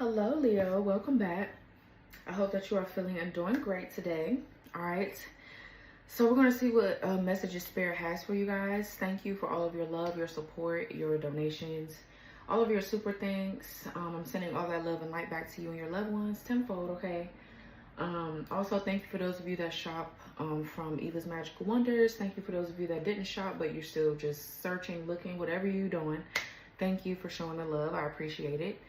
Hello, Leo. Welcome back. I hope that you are feeling and doing great today. All right. So we're going to see what messages Spirit has for you guys. Thank you for all of your love, your support, your donations, all of your super thanks. I'm sending all that love and light back to you and your loved ones tenfold, okay? Also, thank you for those of you that shop from Eva's Magical Wonders. Thank you for those of you that didn't shop, but you're still just searching, looking, whatever you're doing. Thank you for showing the love. I appreciate it.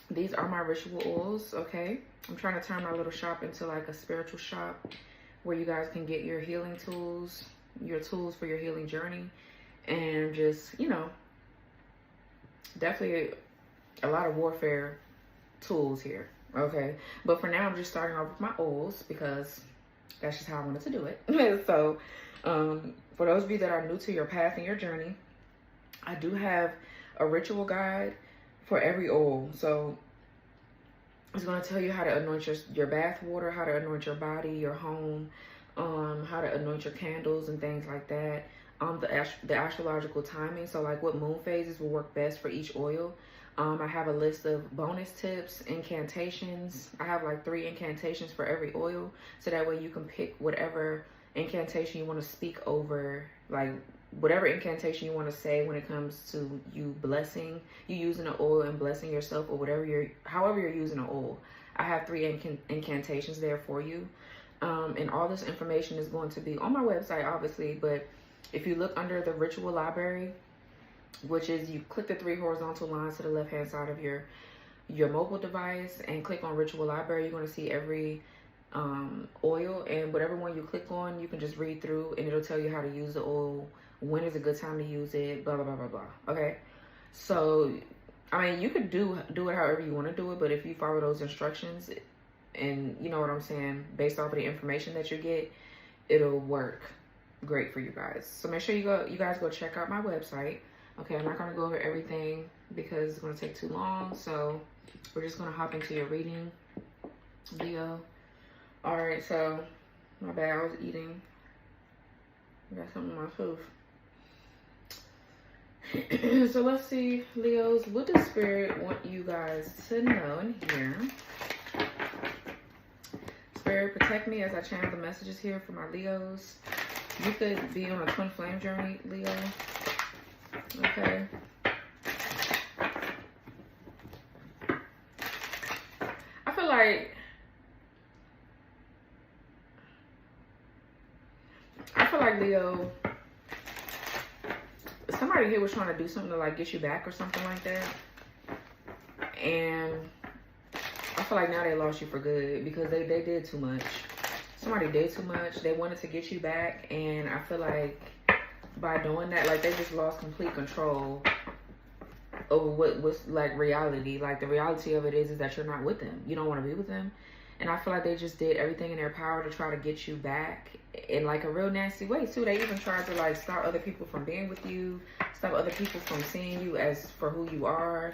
These are my ritual oils, okay? I'm trying to turn my little shop into like a spiritual shop where you guys can get your healing tools, your tools for your healing journey, and just, you know, definitely a lot of warfare tools here, okay? But for now, I'm just starting off with my oils because that's just how I wanted to do it. So, for those of you that are new to your path and your journey, I do have a ritual guide for every oil. So it's going to tell you how to anoint your bath water, how to anoint your body, your home, how to anoint your candles and things like that. The astrological timing, so like what moon phases will work best for each oil. I have a list of bonus tips, incantations. I have like 3 incantations for every oil, so that way you can pick whatever incantation you want to speak over, like whatever incantation you want to say when it comes to you blessing, you using the oil and blessing yourself, or however you're using the oil. I have 3 incantations there for you. And all this information is going to be on my website, obviously, but if you look under the ritual library, which is you click the 3 horizontal lines to the left hand side of your mobile device and click on ritual library, you're going to see every oil, and whatever one you click on, you can just read through and it'll tell you how to use the oil, when is a good time to use it, blah blah blah blah blah. Okay, so I mean, you could do it however you want to do it, but if you follow those instructions and you know what I'm saying, based off of the information that you get, it'll work great for you guys. So make sure you guys go check out my website. Okay, I'm not going to go over everything because it's going to take too long, so we're just going to hop into your reading, Leo. All right, so my bad, I was eating. I got something in my tooth. So let's see, Leos, what does Spirit want you guys to know and hear? Spirit, protect me as I channel the messages here for my Leos. You could be on a twin flame journey, Leo. Okay. I feel like Leo, somebody here was trying to do something to like get you back or something like that, and I feel like now they lost you for good because they did too much. Somebody did too much. They wanted to get you back, and I feel like by doing that, like they just lost complete control over what was like reality. Like the reality of it is that you're not with them. You don't want to be with them. And I feel like they just did everything in their power to try to get you back in like a real nasty way too. They even tried to like stop other people from being with you, stop other people from seeing you as for who you are.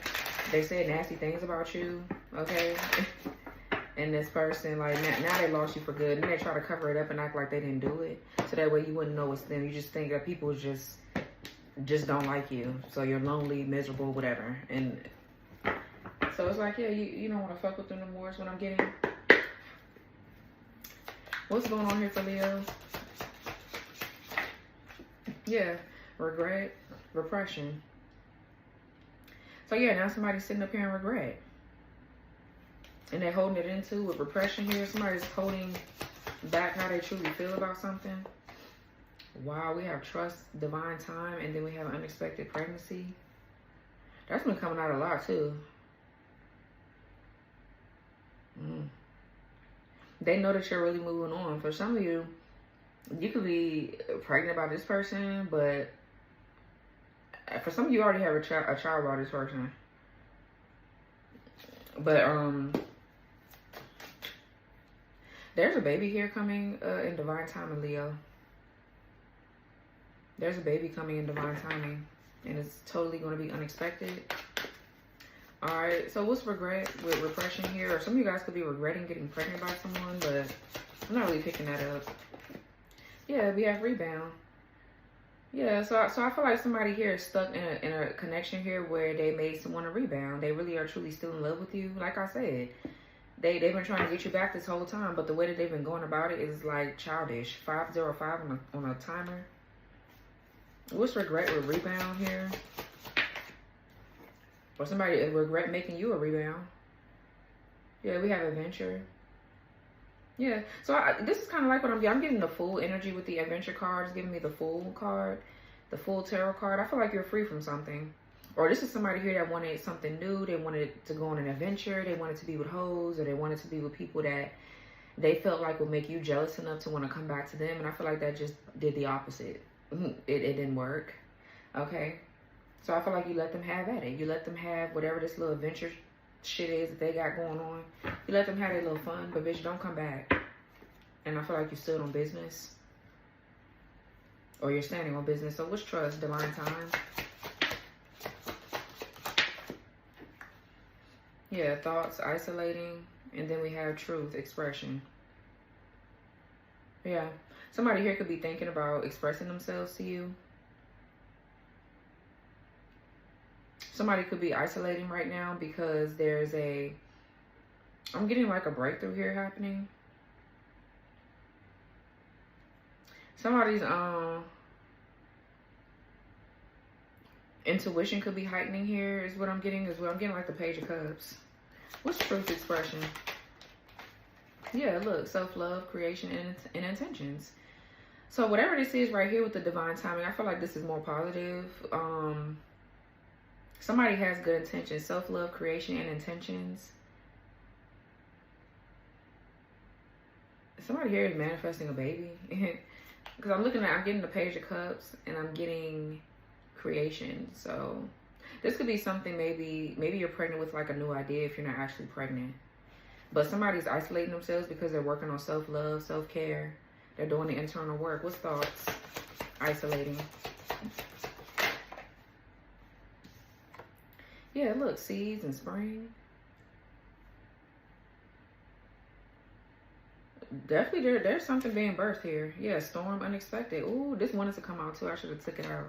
They said nasty things about you, okay? And this person, like now they lost you for good. And they try to cover it up and act like they didn't do it, so that way you wouldn't know it's them. You just think that people just don't like you, so you're lonely, miserable, whatever. And so it's like, yeah, you don't want to fuck with them no more is what I'm getting. What's going on here for Leo? Yeah, regret, repression. So yeah, now somebody's sitting up here in regret. And they're holding it into with repression here. Somebody's holding back how they truly feel about something. Wow, we have trust, divine time, and then we have unexpected pregnancy. That's been coming out a lot too. They know that you're really moving on. For some of you, you could be pregnant by this person, but for some of you already have a child by this person. But there's a baby here coming in divine timing, Leo. There's a baby coming in divine timing, and it's totally going to be unexpected. All right, so what's regret with repression here? Or some of you guys could be regretting getting pregnant by someone, but I'm not really picking that up. Yeah, we have rebound. Yeah, so I feel like somebody here is stuck in a connection here where they made someone a rebound. They really are truly still in love with you. Like I said, they've been trying to get you back this whole time, but the way that they've been going about it is like childish. 505 on a timer. What's regret with rebound here? Or somebody regret making you a rebound. Yeah, we have adventure. Yeah, so this is kind of like what I'm getting. I'm getting the full energy with the adventure cards, giving me the full card, the full tarot card. I feel like you're free from something. Or this is somebody here that wanted something new. They wanted to go on an adventure. They wanted to be with hoes, or they wanted to be with people that they felt like would make you jealous enough to want to come back to them. And I feel like that just did the opposite. It didn't work. Okay? So I feel like you let them have at it. You let them have whatever this little adventure shit is that they got going on. You let them have their little fun, but bitch, don't come back. And I feel like you stood on business. Or you're standing on business. So what's trust? Divine time. Yeah, thoughts, isolating. And then we have truth, expression. Yeah. Somebody here could be thinking about expressing themselves to you. Somebody could be isolating right now because there's I'm getting like a breakthrough here happening. Somebody's intuition could be heightening here is what I'm getting as well. I'm getting like the Page of Cups. What's truth, expression? Yeah, look, self-love, creation, and intentions. So whatever this is right here with the divine timing, I feel like this is more positive. Somebody has good intentions, self-love, creation, and intentions. Somebody here is manifesting a baby. Because I'm getting the Page of Cups, and I'm getting creation. So this could be something, maybe you're pregnant with like a new idea if you're not actually pregnant. But somebody's isolating themselves because they're working on self-love, self-care. They're doing the internal work. What's thoughts? Isolating. Yeah, look, seeds and spring. Definitely there's something being birthed here. Yeah, storm, unexpected. Ooh, this wanted to come out too. I should have took it out.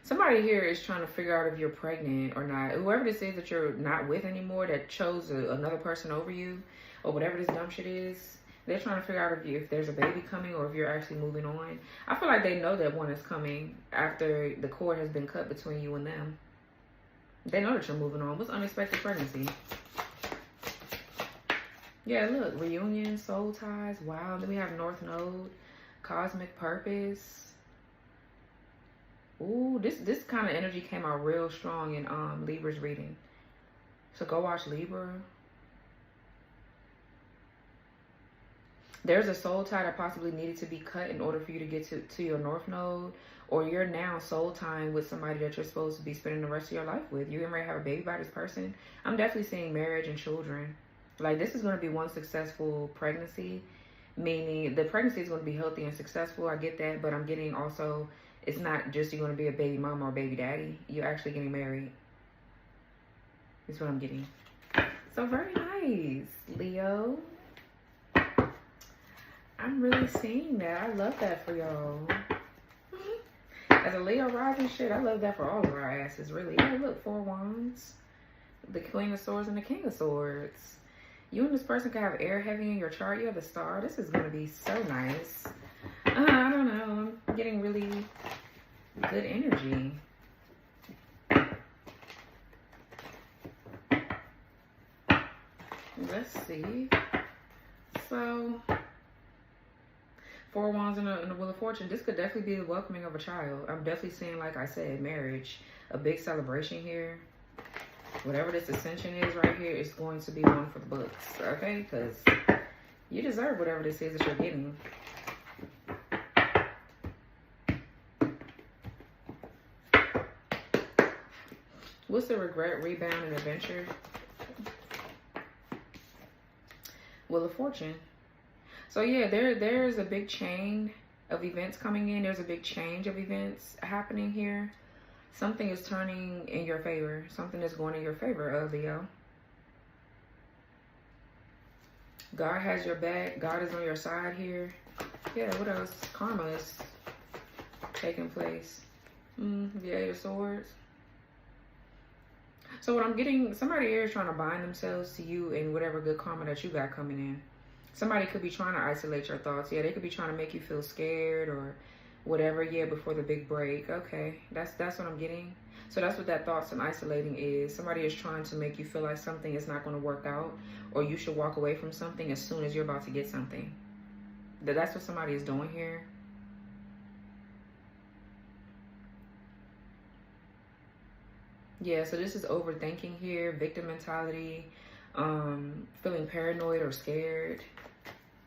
Somebody here is trying to figure out if you're pregnant or not. Whoever this is that you're not with anymore, that chose another person over you, or whatever this dumb shit is, they're trying to figure out if there's a baby coming or if you're actually moving on. I feel like they know that one is coming after the cord has been cut between you and them. They know that you're moving on. What's unexpected pregnancy? Yeah, look, reunion, soul ties. Wow. Then we have North Node, cosmic purpose. Ooh, this kind of energy came out real strong in Libra's reading. So go watch Libra. There's a soul tie that possibly needed to be cut in order for you to get to your North Node. Or you're now soul tying with somebody that you're supposed to be spending the rest of your life with. You're going to have a baby by this person. I'm definitely seeing marriage and children. Like, this is going to be one successful pregnancy. Meaning, the pregnancy is going to be healthy and successful. I get that. But I'm getting also, it's not just you're going to be a baby mama or baby daddy. You're actually getting married. That's what I'm getting. So, very nice, Leo. I'm really seeing that. I love that for y'all. As a Leo rising shit, I love that for all of our asses, really. Yeah, look, 4 wands. The Queen of Swords and the King of Swords. You and this person can have air heavy in your chart. You have the star. This is going to be so nice. I don't know. I'm getting really good energy. Let's see. So, 4 wands and the Wheel of Fortune. This could definitely be the welcoming of a child. I'm definitely seeing, like I said, marriage. A big celebration here. Whatever this ascension is right here is going to be one for the books. Okay? Because you deserve whatever this is that you're getting. What's the regret, rebound, and adventure? Wheel of Fortune. So yeah, there's a big chain of events coming in. There's a big change of events happening here. Something is turning in your favor. Something is going in your favor, Leo. God has your back. God is on your side here. Yeah, what else? Karma is taking place. The Eight of Swords. So what I'm getting, somebody here is trying to bind themselves to you and whatever good karma that you got coming in. Somebody could be trying to isolate your thoughts. Yeah, they could be trying to make you feel scared or whatever. Yeah, before the big break. Okay, that's what I'm getting. So that's what that thoughts and isolating is. Somebody is trying to make you feel like something is not going to work out, or you should walk away from something as soon as you're about to get something. That's what somebody is doing here. Yeah, so this is overthinking here, victim mentality, feeling paranoid or scared.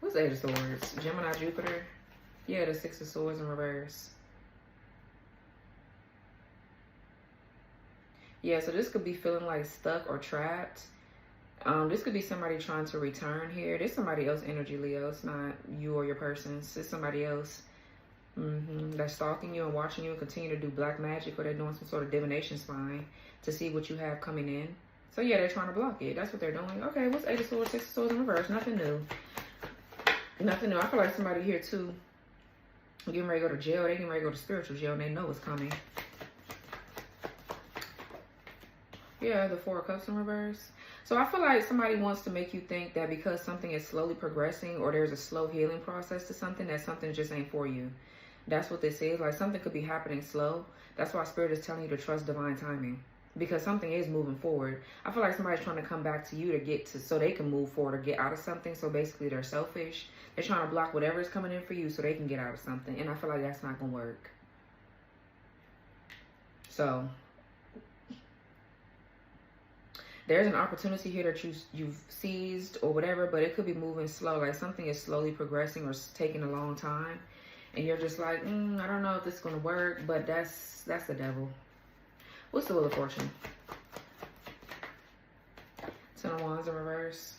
What's Eight of Swords? Gemini, Jupiter. Yeah, the Six of Swords in reverse. Yeah, so this could be feeling like stuck or trapped. This could be somebody trying to return here. There's somebody else energy, Leo. It's not you or your person. It's somebody else that's stalking you and watching you and continue to do black magic, or they're doing some sort of divination spying to see what you have coming in. So yeah, they're trying to block it. That's what they're doing. Okay, what's Eight of Swords, Six of Swords in reverse? Nothing new. Nothing new. I feel like somebody here too getting ready to go to jail. They getting ready to go to spiritual jail and they know what's coming. Yeah, the Four of Cups in reverse. So I feel like somebody wants to make you think that because something is slowly progressing or there's a slow healing process to something, that something just ain't for you. That's what this is. Like something could be happening slow. That's why Spirit is telling you to trust divine timing. Because something is moving forward. I feel like somebody's trying to come back to you to get to, so they can move forward or get out of something. So basically they're selfish. They're trying to block whatever is coming in for you so they can get out of something. And I feel like that's not going to work. So there's an opportunity here that you've seized or whatever, but it could be moving slow. Like something is slowly progressing or taking a long time. And you're just like, I don't know if this is going to work, but that's the devil. What's the Wheel of Fortune? Ten of Wands in reverse.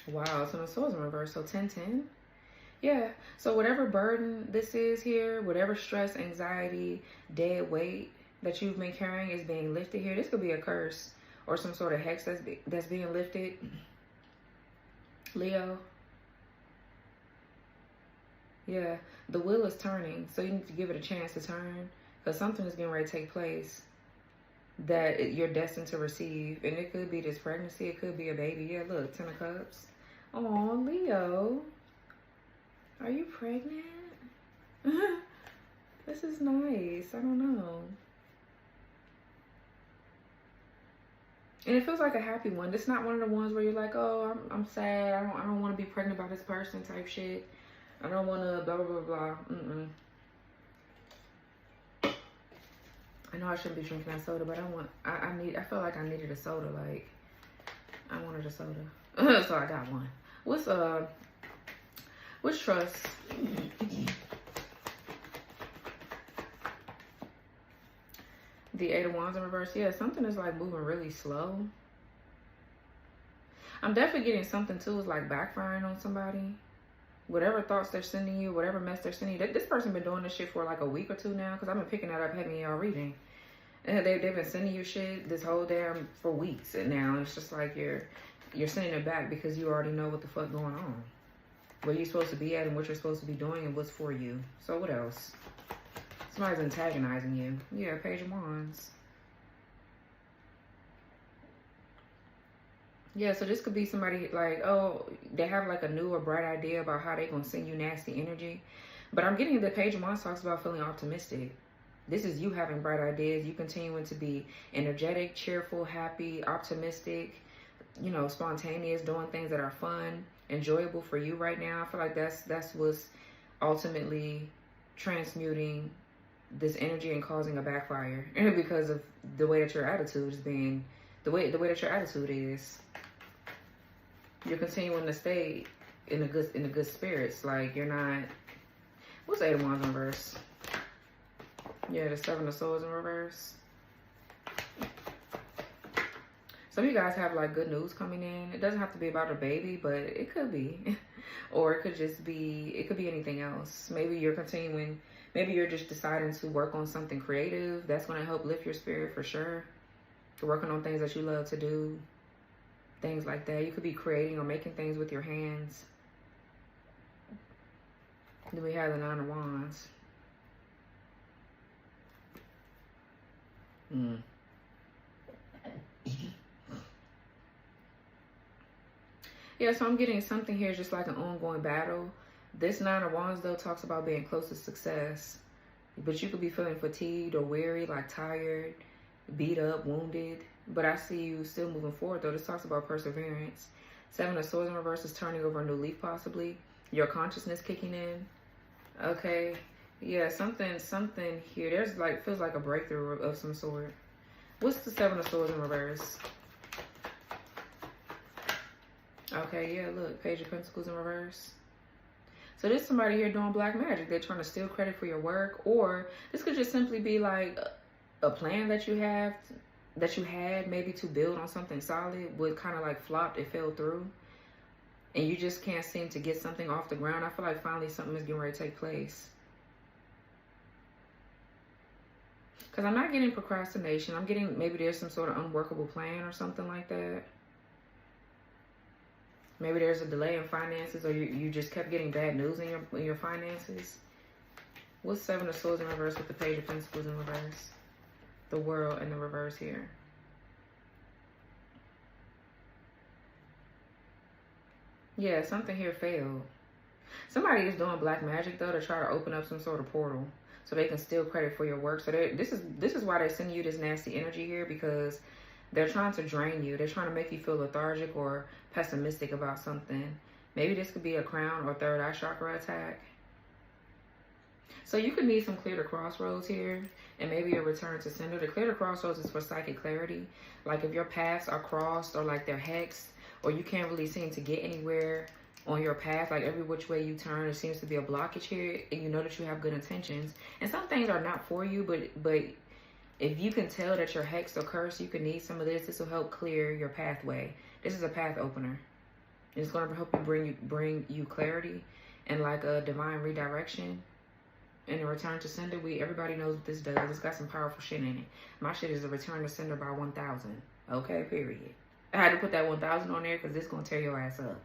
Wow, Ten of Swords in reverse. So 10-10. Yeah, so whatever burden this is here, whatever stress, anxiety, dead weight that you've been carrying is being lifted here. This could be a curse or some sort of hex that's being lifted. Leo. Yeah, the wheel is turning, so you need to give it a chance to turn because something is getting ready to take place that you're destined to receive. And it could be this pregnancy. It could be a baby. Yeah, look, Ten of Cups. Oh, Leo. Are you pregnant? This is nice. I don't know. And it feels like a happy one. It's not one of the ones where you're like, oh, I'm sad. I don't want to be pregnant by this person type shit. I don't want to blah, blah, blah, blah. I know I shouldn't be drinking that soda, but I feel like I needed a soda. Like, I wanted a soda. So I got one. What's trust? The Eight of Wands in reverse. Yeah, something is like moving really slow. I'm definitely getting something too is like backfiring on somebody. Whatever thoughts they're sending you, whatever mess they're sending you. This person been doing this shit for like a week or two now because I've been picking that up having y'all reading. And they've been sending you shit this whole damn for weeks. And now it's just like you're sending it back because you already know what the fuck going on. Where you're supposed to be at and what you're supposed to be doing and what's for you. So what else? Somebody's antagonizing you. Yeah, Page of Wands. Yeah, so this could be somebody like, oh, they have like a new or bright idea about how they're going to send you nasty energy. But I'm getting the Page of Wands talks about feeling optimistic. This is you having bright ideas. You continuing to be energetic, cheerful, happy, optimistic, you know, spontaneous, doing things that are fun, enjoyable for you right now. I feel like that's what's ultimately transmuting this energy and causing a backfire because of the way that your attitude is being, the way that your attitude is. You're continuing to stay in the good spirits. Like you're not. What's Eight of Wands in reverse? Yeah, the Seven of Swords in reverse. Some of you guys have like good news coming in. It doesn't have to be about a baby, but it could be. Or it could just be, it could be anything else. Maybe you're continuing, maybe you're just deciding to work on something creative. That's going to help lift your spirit for sure. You're working on things that you love to do. Things like that. You could be creating or making things with your hands. Then we have the Nine of Wands. Yeah, so I'm getting something here just like an ongoing battle. This Nine of Wands, though, talks about being close to success. But you could be feeling fatigued or weary, like tired, beat up, wounded. But I see you still moving forward, though. This talks about perseverance. Seven of Swords in reverse is turning over a new leaf, possibly. Your consciousness kicking in. Okay. Yeah, something here. There's like, feels like a breakthrough of some sort. What's the Seven of Swords in reverse? Okay, yeah, look. Page of Pentacles in reverse. So there's somebody here doing black magic. They're trying to steal credit for your work. Or this could just simply be like a plan that you have, that you had maybe to build on something solid, but kind of like flopped, it fell through. And you just can't seem to get something off the ground. I feel like finally something is getting ready to take place. Because I'm not getting procrastination. I'm getting maybe there's some sort of unworkable plan or something like that. Maybe there's a delay in finances, or you just kept getting bad news in your finances. What's Seven of Swords in reverse with the Page of Pentacles in reverse? The World in the reverse here. Yeah, something here failed. Somebody is doing black magic, though, to try to open up some sort of portal so they can steal credit for your work. So this is why they're sending you this nasty energy here, because they're trying to drain you. They're trying to make you feel lethargic or pessimistic about something. Maybe this could be a crown or third eye chakra attack. So you could need some clear to crossroads here, and maybe a return to sender. The clear to crossroads is for psychic clarity. Like if your paths are crossed, or like they're hexed, or you can't really seem to get anywhere on your path, like every which way you turn, there seems to be a blockage here, and you know that you have good intentions. And some things are not for you, but if you can tell that you're hexed or cursed, you can need some of this. This will help clear your pathway. This is a path opener. It's going to help you bring you clarity and like a divine redirection. And a return to sender, everybody knows what this does. It's got some powerful shit in it. My shit is a return to sender by 1,000. Okay, period. I had to put that 1,000 on there because it's going to tear your ass up.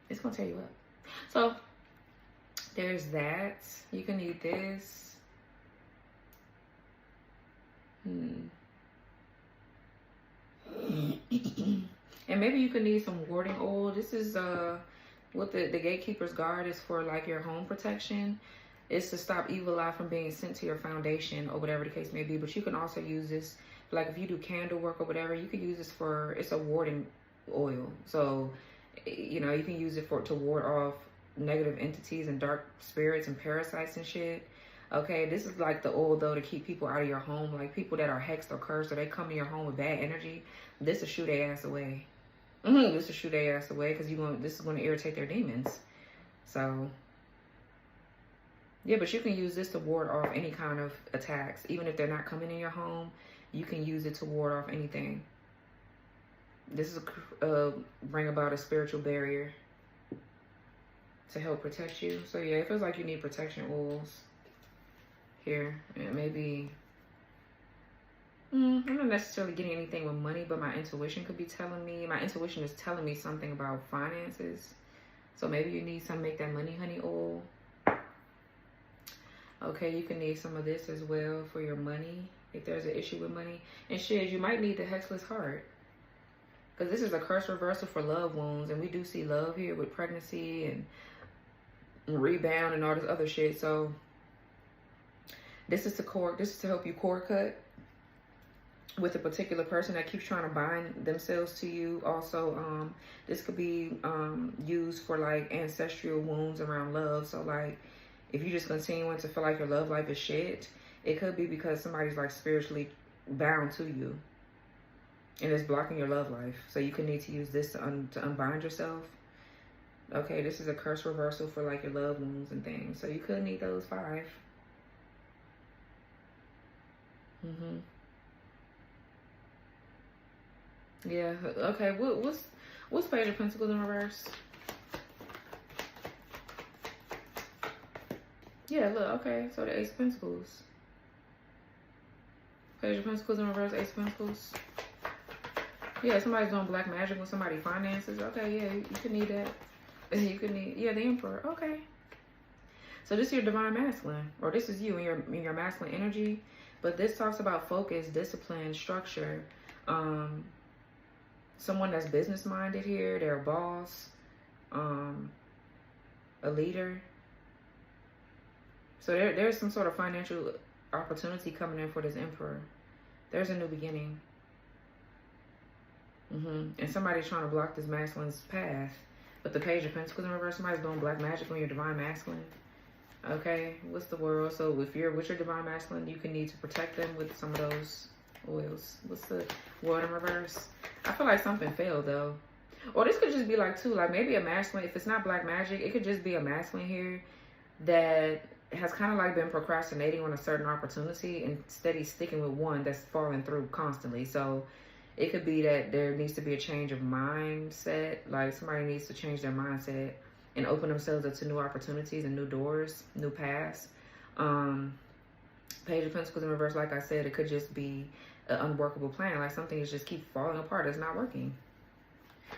It's going to tear you up. So, there's that. You can need this. And maybe you could need some warding oil. This is what the gatekeeper's guard is for, like your home protection. It's to stop evil eye from being sent to your foundation or whatever the case may be. But you can also use this, like if you do candle work or whatever, you can use this for, it's a warding oil. So, you know, you can use it to ward off negative entities and dark spirits and parasites and shit. Okay, this is like the oil, though, to keep people out of your home. Like people that are hexed or cursed, or they come to your home with bad energy, this will shoot their ass away. This will shoot their ass away, because this is going to irritate their demons. So, yeah, but you can use this to ward off any kind of attacks. Even if they're not coming in your home, you can use it to ward off anything. This is bring about a spiritual barrier to help protect you. So, yeah, it feels like you need protection oils here. And maybe I'm not necessarily getting anything with money, but my intuition could be telling me, my intuition is telling me something about finances. So maybe you need some Make That Money Honey oil. Okay, you can need some of this as well for your money, if there's an issue with money. And shit, you might need the Hexless Heart, because this is a curse reversal for love wounds, and we do see love here with pregnancy and rebound and all this other shit. So this is to help you cord cut with a particular person that keeps trying to bind themselves to you. Also, this could be used for like ancestral wounds around love. So like, if you're just continuing to feel like your love life is shit, it could be because somebody's like spiritually bound to you and it's blocking your love life. So you could need to use this to unbind yourself. Okay, this is a curse reversal for like your love wounds and things. So you could need those 5. Yeah. Okay. What's Page of Pentacles in reverse? Yeah, look, okay. So the Ace of Pentacles. Page of Pentacles in reverse, Ace of Pentacles. Yeah, somebody's doing black magic with somebody's finances. Okay, yeah, you could need that. You could need, yeah, the Emperor. Okay. So this is your divine masculine, or this is you in your masculine energy. But this talks about focus, discipline, structure. Someone that's business minded here. They're a boss, a leader. So there's some sort of financial opportunity coming in for this Emperor. There's a new beginning. And somebody's trying to block this masculine's path. But the Page of Pentacles in reverse, somebody's doing black magic on your divine masculine. Okay, what's the world? So if you're with your divine masculine, you can need to protect them with some of those oils. What's the world in reverse? I feel like something failed though. Or this could just be like too, like maybe a masculine. If it's not black magic, it could just be a masculine here that has kind of like been procrastinating on a certain opportunity and steady sticking with one that's falling through constantly. So it could be that there needs to be a change of mindset. Like somebody needs to change their mindset and open themselves up to new opportunities and new doors, new paths. Page of Pentacles in reverse, like I said, it could just be an unworkable plan. Like something is just keep falling apart. It's not working.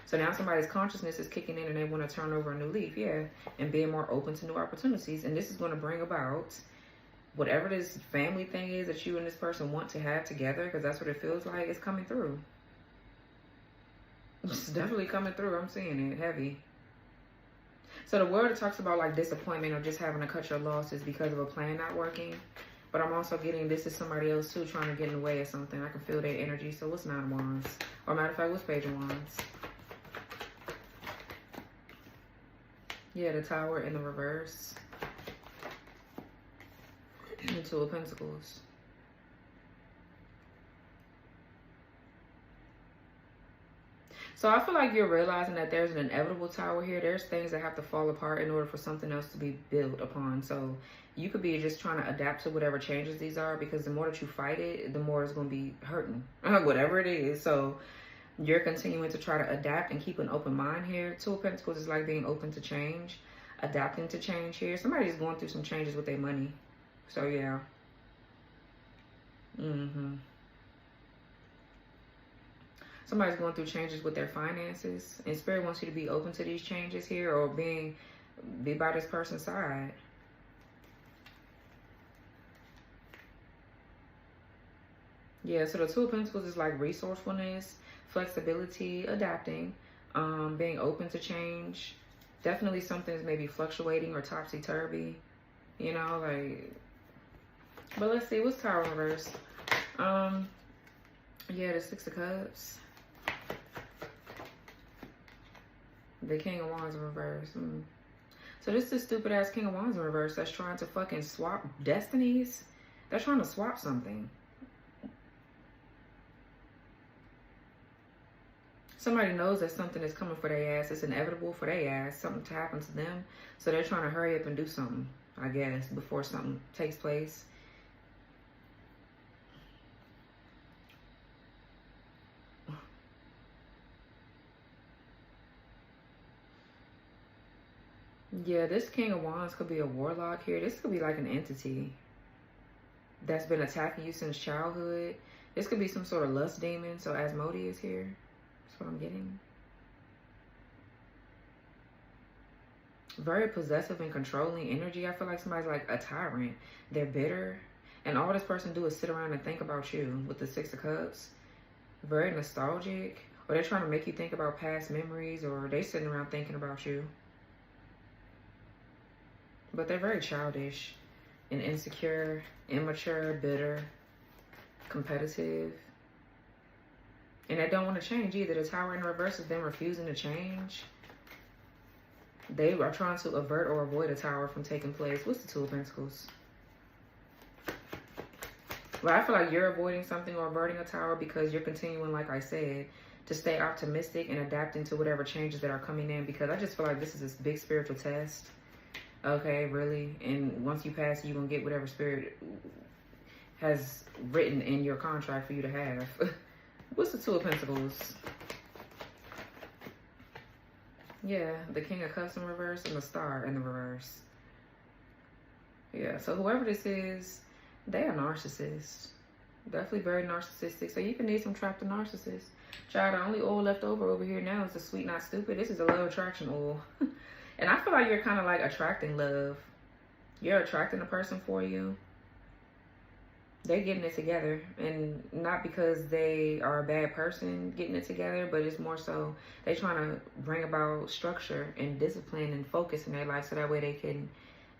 So now somebody's consciousness is kicking in and they want to turn over a new leaf, yeah, and being more open to new opportunities. And this is going to bring about whatever this family thing is that you and this person want to have together, because that's what it feels like. It's coming through. It's definitely coming through. I'm seeing it heavy. So the word talks about like disappointment or just having to cut your losses because of a plan not working. But I'm also getting this is somebody else too trying to get in the way of something. I can feel their energy. So what's 9 of Wands? Or matter of fact, what's Page of Wands? Yeah, the Tower in the reverse. The 2 of Pentacles. So I feel like you're realizing that there's an inevitable tower here. There's things that have to fall apart in order for something else to be built upon. So you could be just trying to adapt to whatever changes these are, because the more that you fight it, the more it's going to be hurting, whatever it is. So you're continuing to try to adapt and keep an open mind here. 2 of Pentacles is like being open to change, adapting to change here. Somebody's going through some changes with their money. So yeah. Somebody's going through changes with their finances, and Spirit wants you to be open to these changes here, or be by this person's side. Yeah, so the 2 of Pentacles is like resourcefulness, flexibility, adapting, being open to change. Definitely something is maybe fluctuating or topsy-turvy, you know, like. But let's see, what's Tower in reverse? Yeah, the 6 of Cups. The King of Wands in reverse. So this is the stupid ass King of Wands in reverse that's trying to fucking swap destinies. They're trying to swap something. Somebody knows that something is coming for their ass. It's inevitable for their ass. Something to happen to them. So they're trying to hurry up and do something, I guess, before something takes place. Yeah, this King of Wands could be a warlock here. This could be like an entity that's been attacking you since childhood. This could be some sort of lust demon. So Asmodeus here. That's what I'm getting. Very possessive and controlling energy. I feel like somebody's like a tyrant. They're bitter. And all this person do is sit around and think about you with the 6 of Cups. Very nostalgic. Or they're trying to make you think about past memories, or they sitting around thinking about you. But they're very childish and insecure, immature, bitter, competitive. And they don't want to change either. The Tower in reverse is them refusing to change. They are trying to avert or avoid a tower from taking place. What's the 2 of Pentacles? Well, I feel like you're avoiding something or averting a tower because you're continuing, like I said, to stay optimistic and adapting to whatever changes that are coming in. Because I just feel like this is this big spiritual test. Okay, really? And once you pass it, you're going to get whatever Spirit has written in your contract for you to have. What's the 2 of Pentacles? Yeah, the King of Cups in reverse and the Star in the reverse. Yeah, so whoever this is, they are narcissists. Definitely very narcissistic. So you can need some trapped narcissists. Child, the only oil left over here now is the sweet not stupid. This is a love attraction oil. And I feel like you're kind of like attracting love. You're attracting a person for you. They're getting it together, and not because they are a bad person getting it together, but it's more so they trying to bring about structure and discipline and focus in their life so that way they can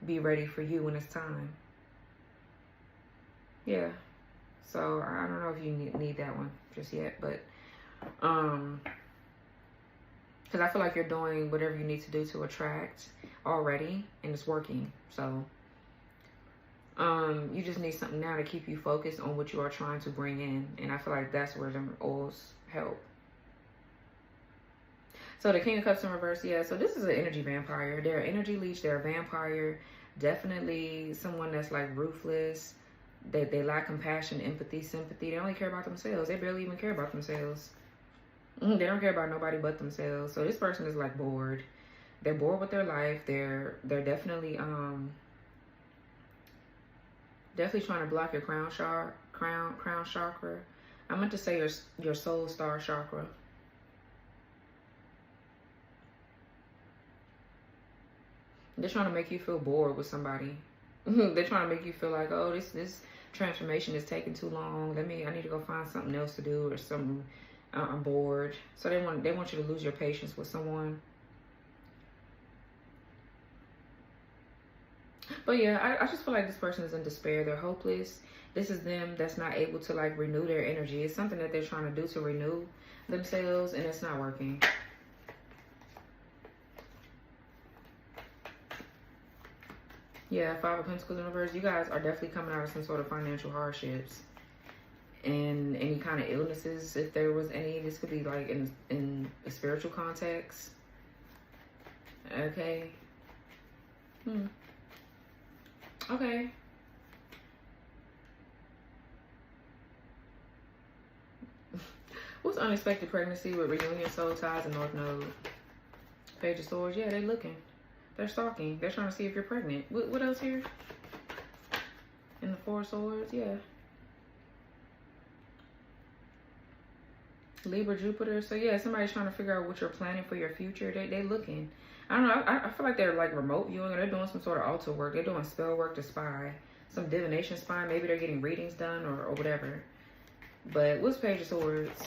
be ready for you when it's time. Yeah. So I don't know if you need that one just yet, but because I feel like you're doing whatever you need to do to attract already, and it's working. So you just need something now to keep you focused on what you are trying to bring in, and I feel like that's where the oils help. So the King of Cups in reverse, yeah, so this is an energy vampire. They're an energy leech, they're a vampire, definitely someone that's like ruthless. They lack compassion, empathy, sympathy. They only care about themselves. They barely even care about themselves. They don't care about nobody but themselves. So this person is like bored. They're bored with their life. They're definitely definitely trying to block your crown chakra. I meant to say your soul star chakra. They're trying to make you feel bored with somebody. They're trying to make you feel like, oh, this transformation is taking too long. I need to go find something else to do or something. I'm bored. So they want you to lose your patience with someone. But yeah, I just feel like this person is in despair. They're hopeless. This is them that's not able to like renew their energy. It's something that they're trying to do to renew themselves, and it's not working. Yeah, Five of Pentacles in reverse. You guys are definitely coming out of some sort of financial hardships and any kind of illnesses. If there was any, this could be like in a spiritual context. Okay. Okay. What's unexpected pregnancy with reunion, soul ties, and North Node? Page of Swords. Yeah, they're looking. They're stalking. They're trying to see if you're pregnant. What else here? In the Four of Swords, yeah. Libra, Jupiter. So yeah, somebody's trying to figure out what you're planning for your future. They looking. I don't know. I feel like they're like remote viewing, or they're doing some sort of altar work. They're doing spell work to spy. Some divination spying. Maybe they're getting readings done or whatever. But what's Page of Swords?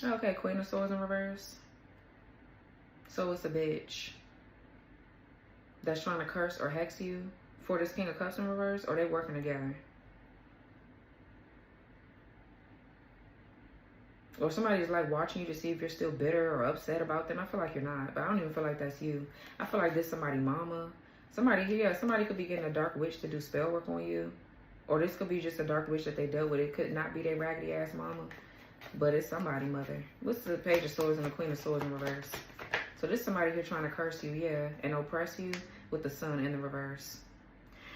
Okay, Queen of Swords in reverse. So it's a bitch that's trying to curse or hex you for this King of Cups in reverse, or they working together. Or somebody's like watching you to see if you're still bitter or upset about them. I feel like you're not, but I don't even feel like that's you. I feel like this somebody mama. Somebody could be getting a dark witch to do spell work on you. Or this could be just a dark witch that they dealt with. It could not be their raggedy ass mama, but it's somebody mother. What's the Page of Swords and the Queen of Swords in reverse? So this somebody here trying to curse you, yeah, and oppress you with the Sun in the reverse.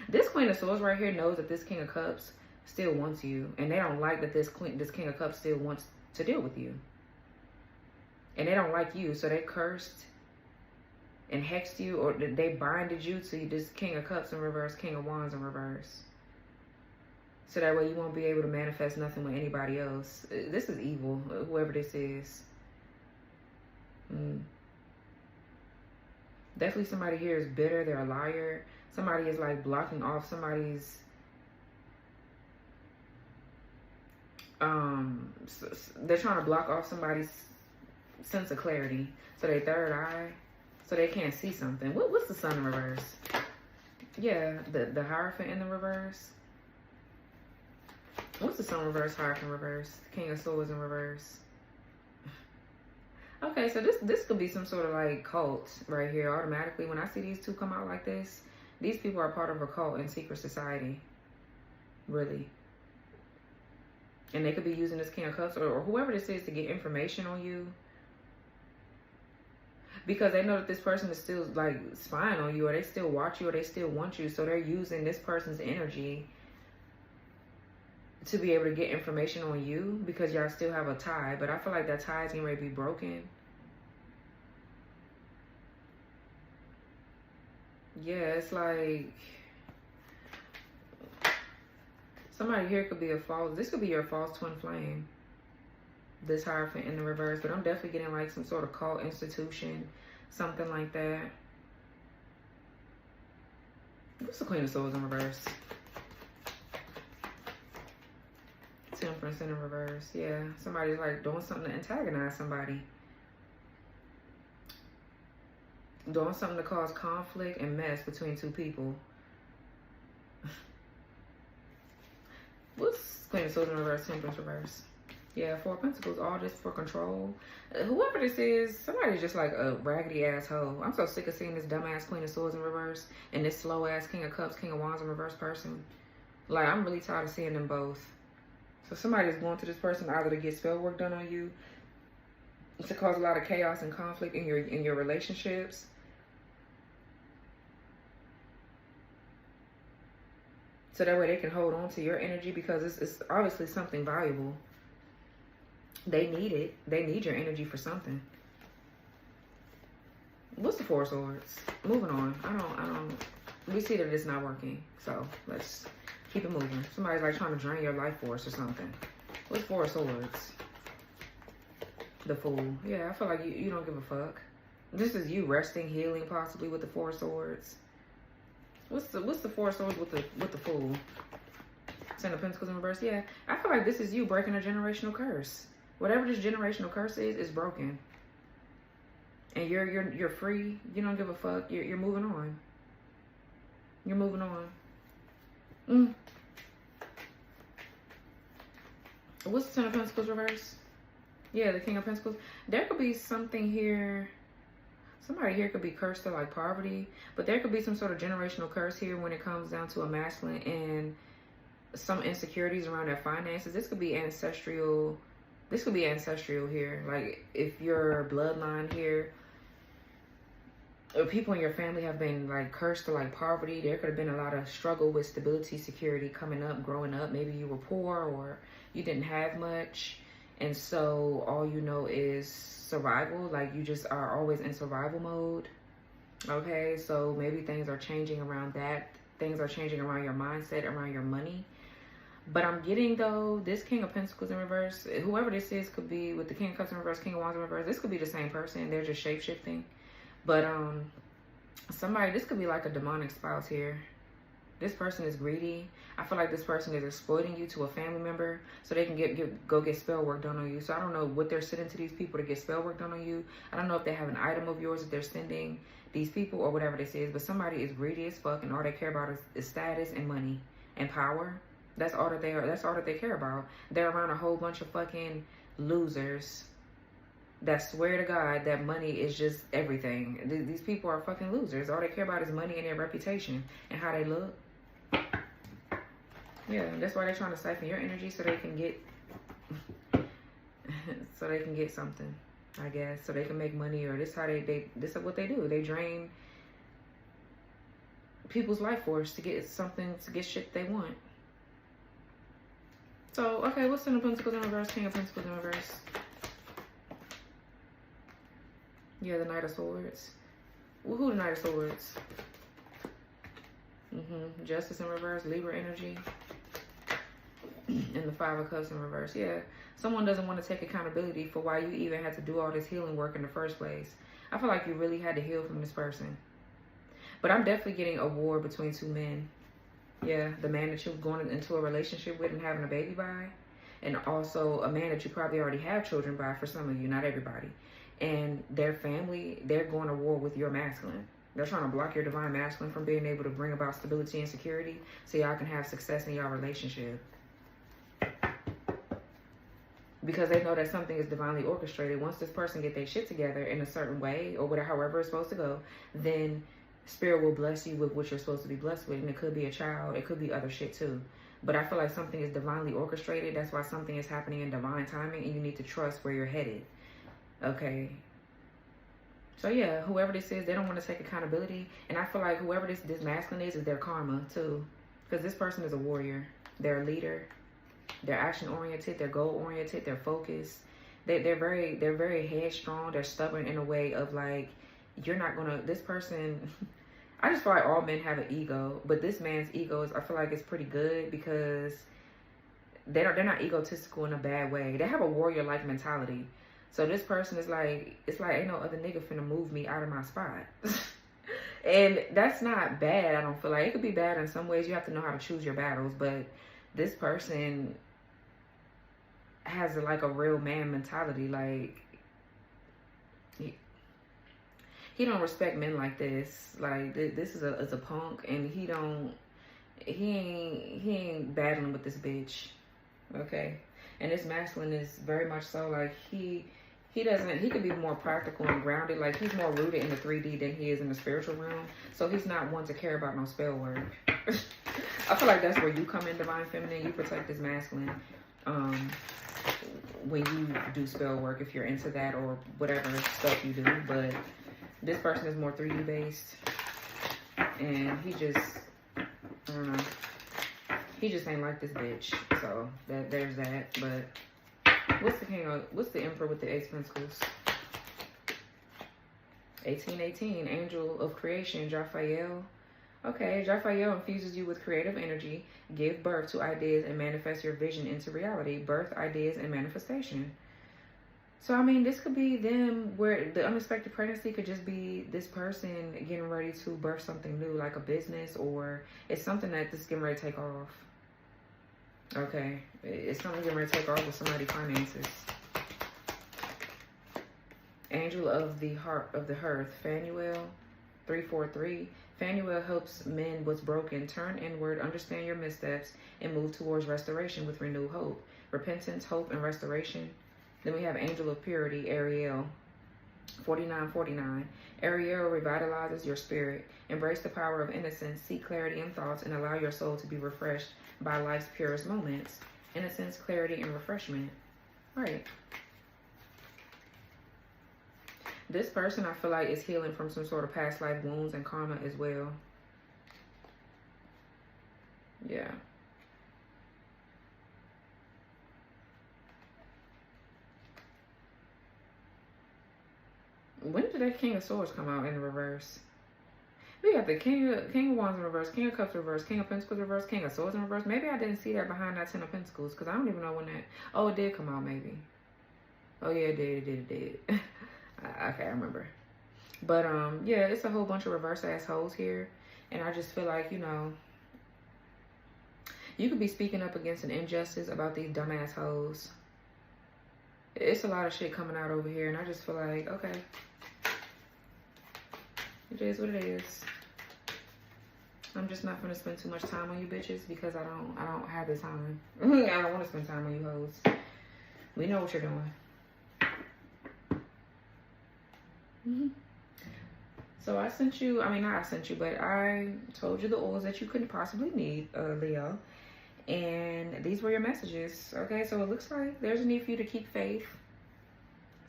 This Queen of Swords right here knows that this King of Cups still wants you, and they don't like that this King of Cups still wants to deal with you. And they don't like you, so they cursed and hexed you, or they binded you to this King of Cups in reverse, King of Wands in reverse. So that way you won't be able to manifest nothing with anybody else. This is evil, whoever this is. Definitely somebody here is bitter. They're a liar. Somebody is like blocking off somebody's they're trying to block off somebody's sense of clarity. So they third eye, so they can't see something. What's the Sun in reverse? Yeah, the Hierophant in the reverse. What's the Sun reverse, Hierophant reverse? The King of Swords in reverse. Okay, so this could be some sort of like cult right here. Automatically, when I see these two come out like this, these people are part of a cult and secret society. Really. And they could be using this King of Cups or whoever this is to get information on you. Because they know that this person is still like spying on you, or they still watch you, or they still want you. So they're using this person's energy to be able to get information on you because y'all still have a tie. But I feel like that tie is getting ready to be broken. Yeah, it's like Somebody here could be a false, this could be your false twin flame. This Hierophant in the reverse. But I'm definitely getting like some sort of cult institution, something like that. What's the Queen of Swords in reverse? Temperance in the reverse. Yeah, somebody's like doing something to antagonize somebody. Doing something to cause conflict and mess between two people. What's Queen of Swords in reverse? Temperance reverse. Yeah, Four of Pentacles. All this for control. Whoever this is, somebody's just like a raggedy asshole. I'm so sick of seeing this dumbass Queen of Swords in reverse and this slow ass King of Cups, King of Wands in reverse person. Like, I'm really tired of seeing them both. So somebody's going to this person either to get spell work done on you, to cause a lot of chaos and conflict in your relationships. So that way they can hold on to your energy, because it's obviously something valuable. They need it. They need your energy for something. What's the Four of Swords? Moving on. I don't. We see that it's not working. So let's keep it moving. Somebody's like trying to drain your life force or something. What's Four of Swords? The Fool. Yeah, I feel like you don't give a fuck. This is you resting, healing, possibly with the Four of Swords. What's the Four of Swords with the Fool? Ten of Pentacles in reverse. Yeah, I feel like this is you breaking a generational curse. Whatever this generational curse is broken. And you're free. You don't give a fuck. You're moving on. You're moving on. What's the Ten of Pentacles reverse? Yeah, the King of Pentacles. There could be something here. Somebody here could be cursed to like poverty, but there could be some sort of generational curse here when it comes down to a masculine and some insecurities around their finances. This could be ancestral. This could be ancestral here. Like, if your bloodline here, or people in your family have been like cursed to like poverty, there could have been a lot of struggle with stability, security coming up, growing up. Maybe you were poor or you didn't have much. And so all you know is survival. Like, you just are always in survival mode. Okay, so maybe things are changing around that. Things are changing around your mindset, around your money. But I'm getting, though, this King of Pentacles in reverse, whoever this is could be with the King of Cups in reverse, King of Wands in reverse. This could be the same person. They're just shape-shifting. But this could be like a demonic spouse here. This person is greedy. I feel like this person is exploiting you to a family member so they can go get spell work done on you. So I don't know what they're sending to these people to get spell work done on you. I don't know if they have an item of yours that they're sending these people or whatever this is. But somebody is greedy as fuck, and all they care about is status and money and power. That's all that they are. That's all that they care about. They're around a whole bunch of fucking losers that swear to God that money is just everything. These people are fucking losers. All they care about is money and their reputation and how they look. Yeah, that's why they're trying to siphon your energy so they can get something, I guess, so they can make money. Or this is what they do. They drain people's life force to get something, to get shit they want. So, okay, what's Ten of Pentacles in reverse? King of Pentacles in reverse. Yeah, the Knight of Swords. Well, who the Knight of Swords? Justice in reverse, Libra energy. And the Five of Cups in reverse. Yeah, someone doesn't want to take accountability for why you even had to do all this healing work in the first place. I feel like you really had to heal from this person. But I'm definitely getting a war between two men. Yeah, the man that you're going into a relationship with and having a baby by. And also a man that you probably already have children by for some of you, not everybody. And their family, they're going to war with your masculine. They're trying to block your divine masculine from being able to bring about stability and security so y'all can have success in your relationship. Because they know that something is divinely orchestrated. Once this person get their shit together in a certain way, or whatever, however it's supposed to go, then Spirit will bless you with what you're supposed to be blessed with. And it could be a child. It could be other shit too. But I feel like something is divinely orchestrated. That's why something is happening in divine timing. And you need to trust where you're headed. Okay. So yeah, whoever this is, they don't want to take accountability. And I feel like whoever this masculine is their karma too. Because this person is a warrior. They're a leader. They're action oriented. They're goal oriented. They're focused. They're very headstrong. They're stubborn in a way of like, you're not gonna, this person, I just feel like all men have an ego, but this man's ego is, I feel like it's pretty good because they're not egotistical in a bad way. They have a warrior-like mentality. So this person is like, it's like, ain't no other nigga finna move me out of my spot. And that's not bad, I don't feel like. It could be bad in some ways. You have to know how to choose your battles. But this person has like a real man mentality. Like, he don't respect men like this. Like, this is a punk, and he ain't battling with this bitch. Okay? And this masculine is very much so like he could be more practical and grounded. Like, he's more rooted in the 3D than he is in the spiritual realm. So he's not one to care about no spell work. I feel like that's where you come in, Divine Feminine. You protect this masculine when you do spell work, if you're into that or whatever stuff you do. But this person is more 3D based, and he just, I don't know, he just ain't like this bitch. So there's that. But what's the Emperor with the Ace of Pentacles? 1818, Angel of Creation, Raphael. Okay, Raphael infuses you with creative energy, give birth to ideas, and manifest your vision into reality. Birth, ideas, and manifestation. So, I mean, this could be them where the unexpected pregnancy could just be this person getting ready to birth something new, like a business, or it's something that this getting ready to take off. Okay, it's something getting ready to take off with somebody's finances. Angel of the Heart of the Hearth, Phanuel, 343. Phanuel helps mend what's broken. Turn inward, understand your missteps, and move towards restoration with renewed hope. Repentance, hope, and restoration. Then we have Angel of Purity, Ariel, 4949. Ariel revitalizes your spirit. Embrace the power of innocence. Seek clarity in thoughts and allow your soul to be refreshed by life's purest moments. Innocence, clarity, and refreshment. All right. This person, I feel like, is healing from some sort of past life wounds and karma as well. Yeah. When did that King of Swords come out in the reverse? We got the King of Wands in reverse, King of Cups in reverse, King of Pentacles in reverse, King of Swords in reverse. Maybe I didn't see that behind that Ten of Pentacles, because I don't even know when that... Oh, it did come out, maybe. Oh, yeah, it did. Okay, I remember. But, yeah, it's a whole bunch of reverse assholes here. And I just feel like, you know, you could be speaking up against an injustice about these dumbass hoes. It's a lot of shit coming out over here, and I just feel like, okay, it is what it is. I'm just not gonna spend too much time on you bitches because I don't have the time. I don't want to spend time on you hoes. We know what you're doing. So I sent you, I mean, not I sent you, but I told you the oils that you couldn't possibly need, Leo. And these were your messages. Okay, so it looks like there's a need for you to keep faith.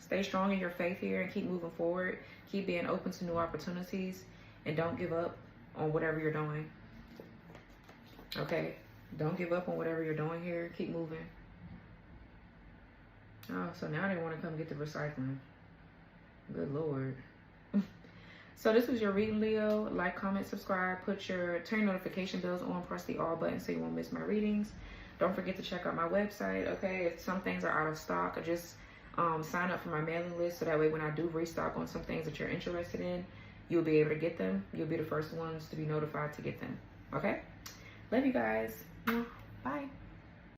Stay strong in your faith here and keep moving forward. Keep being open to new opportunities. And don't give up on whatever you're doing. Okay? Don't give up on whatever you're doing here. Keep moving. Oh, so now they want to come get the recycling. Good Lord. So this was your reading, Leo. Like, comment, subscribe, turn notification bells on, press the all button so you won't miss my readings. Don't forget to check out my website, okay? If some things are out of stock, just sign up for my mailing list so that way when I do restock on some things that you're interested in, you'll be able to get them. You'll be the first ones to be notified to get them, okay? Love you guys. Bye.